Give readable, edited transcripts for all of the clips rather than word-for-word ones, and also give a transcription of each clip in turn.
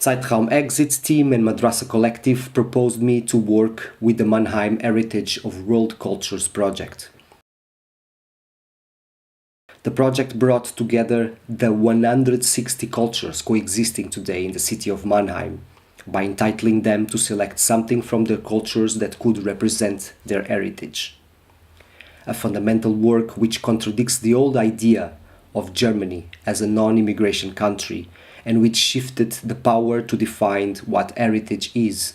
Zeitraumexit team and Madrassa Collective proposed me to work with the Mannheim Heritage of World Cultures project. The project brought together the 160 cultures coexisting today in the city of Mannheim by entitling them to select something from their cultures that could represent their heritage. A fundamental work which contradicts the old idea of Germany as a non-immigration country and which shifted the power to define what heritage is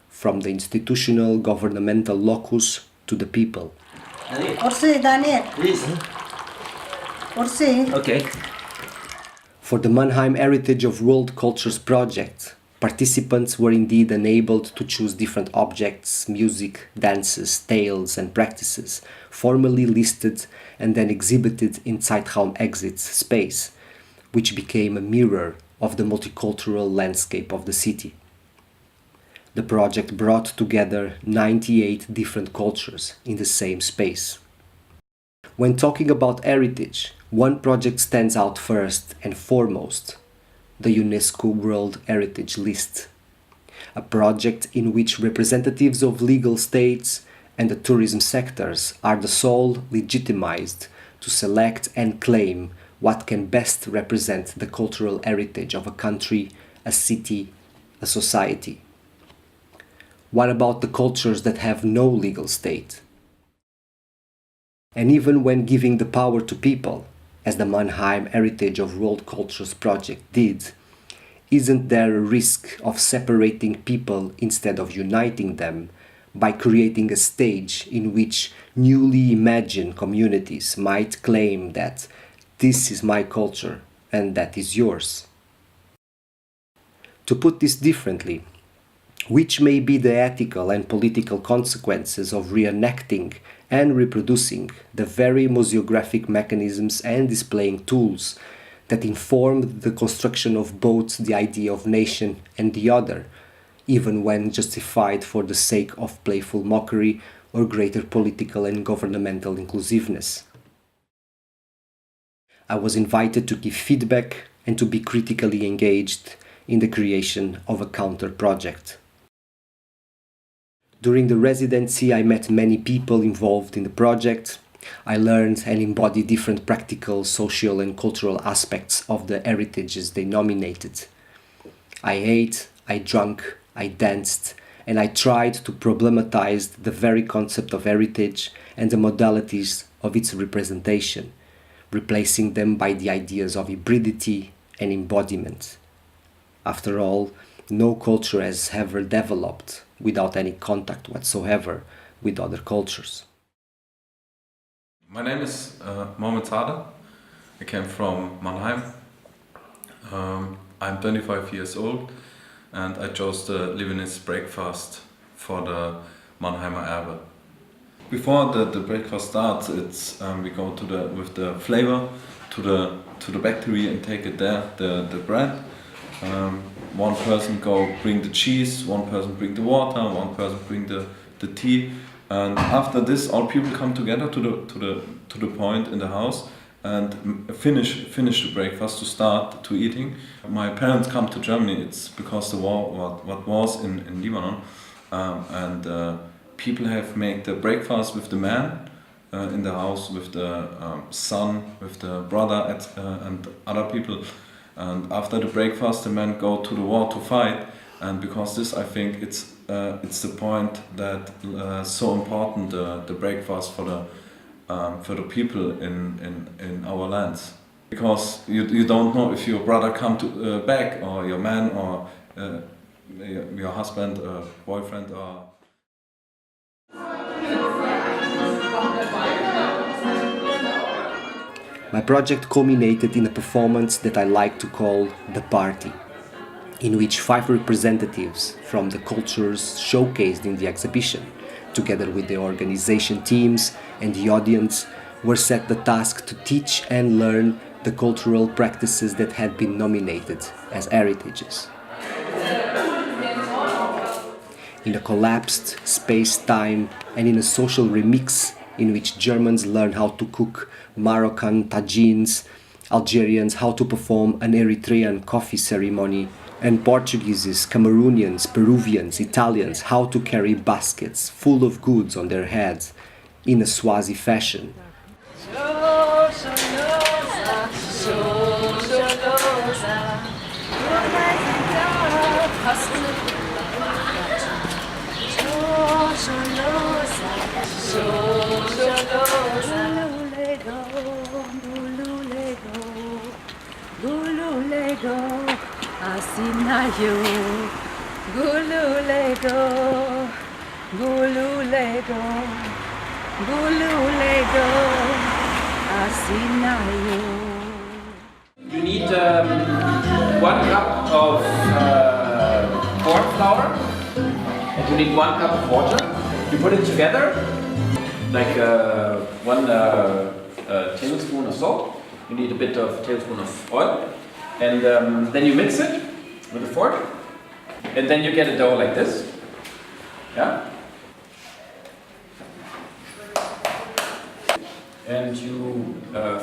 from the institutional governmental locus to the people. Daniel. Please. Okay. For the Mannheim Heritage of World Cultures project, participants were indeed enabled to choose different objects, music, dances, tales and practices, formally listed and then exhibited in Zeitraumexit's space, which became a mirror of the multicultural landscape of the city. The project brought together 98 different cultures in the same space. When talking about heritage, one project stands out first and foremost: the UNESCO World Heritage List, a project in which representatives of legal states and the tourism sectors are the sole legitimized to select and claim what can best represent the cultural heritage of a country, a city, a society. What about the cultures that have no legal state? And even when giving the power to people, as the Mannheim Heritage of World Cultures project did, isn't there a risk of separating people instead of uniting them by creating a stage in which newly imagined communities might claim that this is my culture and that is yours? To put this differently, which may be the ethical and political consequences of reenacting and reproducing the very museographic mechanisms and displaying tools that informed the construction of both the idea of nation and the other, even when justified for the sake of playful mockery or greater political and governmental inclusiveness? I was invited to give feedback and to be critically engaged in the creation of a counter-project. During the residency, I met many people involved in the project. I learned and embodied different practical, social and cultural aspects of the heritages they nominated. I ate, I drank, I danced, and I tried to problematize the very concept of heritage and the modalities of its representation, replacing them by the ideas of hybridity and embodiment. After all, no culture has ever developed without any contact whatsoever with other cultures. My name is Mohamed Sadeh. I came from Mannheim. I'm 25 years old and I chose the Lebanese breakfast for the Mannheimer Erbe. Before the breakfast starts, it's we go with the flavor to the bakery and take it there, the bread. One person bring the cheese, one person bring the water, one person bring the tea, and after this, all people come together to the point in the house and finish the breakfast to start to eating. My parents come to Germany. It's because the war what was in Lebanon, and people have made the breakfast with the man in the house, with the son, with the brother, and other people. And after the breakfast, the men go to the war to fight. And because this, I think it's the point that so important the breakfast for the people in our lands. Because you don't know if your brother come back, or your man, or your husband, boyfriend, or. My project culminated in a performance that I like to call The Party, in which 5 representatives from the cultures showcased in the exhibition, together with the organization teams and the audience, were set the task to teach and learn the cultural practices that had been nominated as heritages. In a collapsed space-time and in a social remix in which Germans learn how to cook Moroccan tagines, Algerians how to perform an Eritrean coffee ceremony, and Portugueses, Cameroonians, Peruvians, Italians how to carry baskets full of goods on their heads in a Swazi fashion. Asinayo, gululego, gululego, gululego, asinayo. You need 1 cup of corn flour, and you need 1 cup of water. You put it together, like 1 tablespoon of salt. You need a bit of tablespoon of oil. And then you mix it with a fork, and then you get a dough like this. Yeah. And you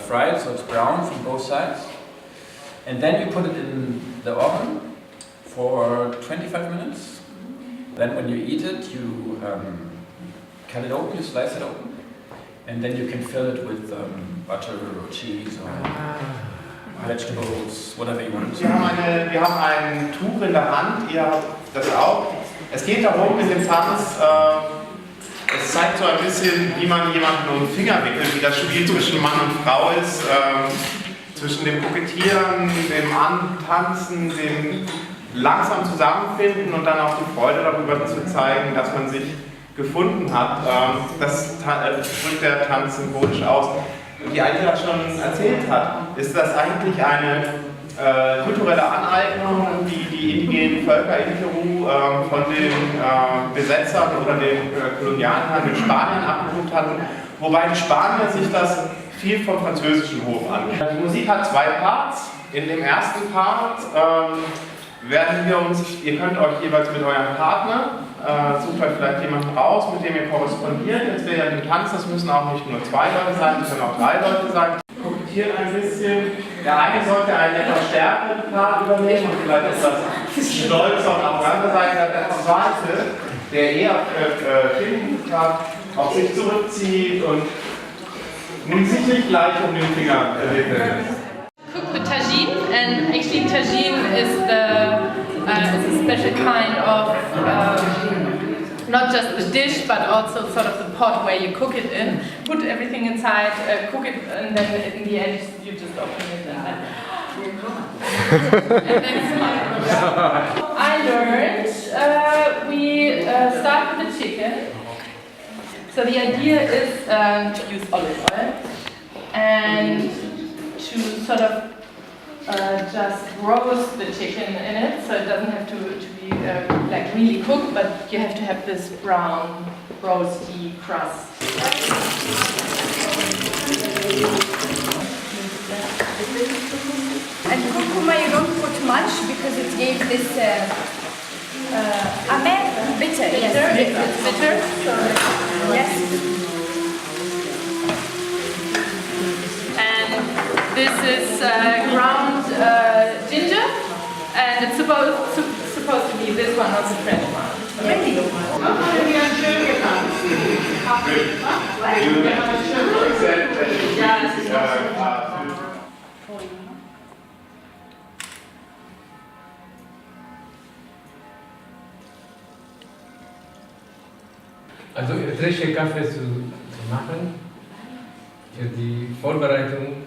fry it so it's brown from both sides. And then you put it in the oven for 25 minutes. Then when you eat it, you cut it open, you slice it open, and then you can fill it with butter or cheese or vegetables, whatever you want. Wir haben ein Tuch in der Hand, ihr habt das auch. Es geht darum, mit dem Tanz, es zeigt so ein bisschen, wie man jemanden um den Finger wickelt, wie das Spiel zwischen Mann und Frau ist, zwischen dem Kokettieren, dem Antanzen, dem langsam Zusammenfinden und dann auch die Freude darüber zu zeigen, dass man sich gefunden hat. Das drückt der Tanz symbolisch aus. Wie Aida schon erzählt hat, ist das eigentlich eine kulturelle Aneignung, die die indigenen Völker in Peru von den Besetzern oder den Kolonialherren, den Spaniern abgeguckt hatten, wobei die Spanier sich das viel vom französischen Hof angucken. Die Musik hat 2 Parts. In dem ersten Part werden wir uns, ihr könnt euch jeweils mit eurem Partner, sucht euch vielleicht jemanden raus, mit dem ihr korrespondiert. Jetzt während dem Tanz, das müssen auch nicht nur 2 Leute sein, das können auch 3 Leute sein. Kokettiert ein bisschen. Der eine sollte einen etwas stärkeren Part übernehmen und vielleicht etwas stolz auf der anderen Seite. Der zweite, der eher auf sich zurückzieht und nimmt sich nicht gleich um den Finger wickelt. Cook with tagine, and actually tagine is a special kind of not just the dish but also sort of the pot where you cook it in. Put everything inside, cook it, and then in the end you just open it and then. And then I learned we start with the chicken. So the idea is to use olive oil and to sort of just roast the chicken in it, so it doesn't have to be like really cooked, but you have to have this brown, roasty crust. And curcuma you don't put much because it gave this amer, bitter. Bitter, it's bitter. So Yes. this is ground ginger, and it's supposed to be this one, not the French one. Really? Also eritreische Kaffee zu machen, für die Vorbereitung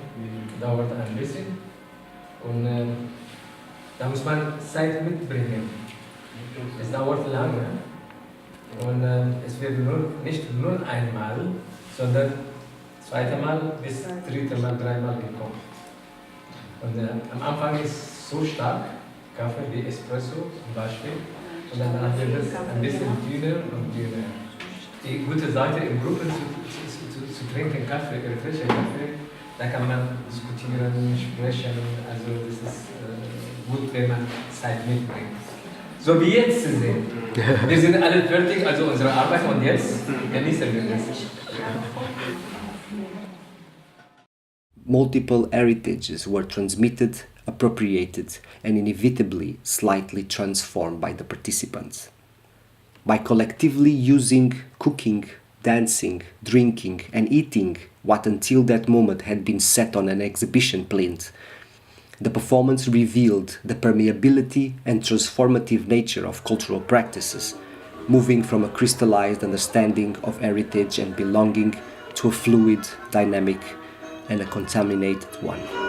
dauert ein bisschen und da muss man Zeit mitbringen. Es dauert lange und es wird nicht nur einmal, sondern zweite Mal bis dritte Mal, dreimal gekocht. Und am Anfang ist so stark Kaffee wie Espresso zum Beispiel und danach wird es ein bisschen dünner und dünner. Die gute Seite in Gruppen zu trinken Kaffee, frischer Kaffee, da kann man diskutieren, sprechen, also das ist gut, wenn man Zeit mitbringt. So wie jetzt zu sehen. Wir sind alle fertig, also unsere Arbeit und jetzt genießen wir das. Multiple heritages were transmitted appropriated, and inevitably slightly transformed by the participants. By collectively using, cooking, dancing, drinking, and eating what until that moment had been set on an exhibition plinth, the performance revealed the permeability and transformative nature of cultural practices, moving from a crystallized understanding of heritage and belonging to a fluid, dynamic, and a contaminated one.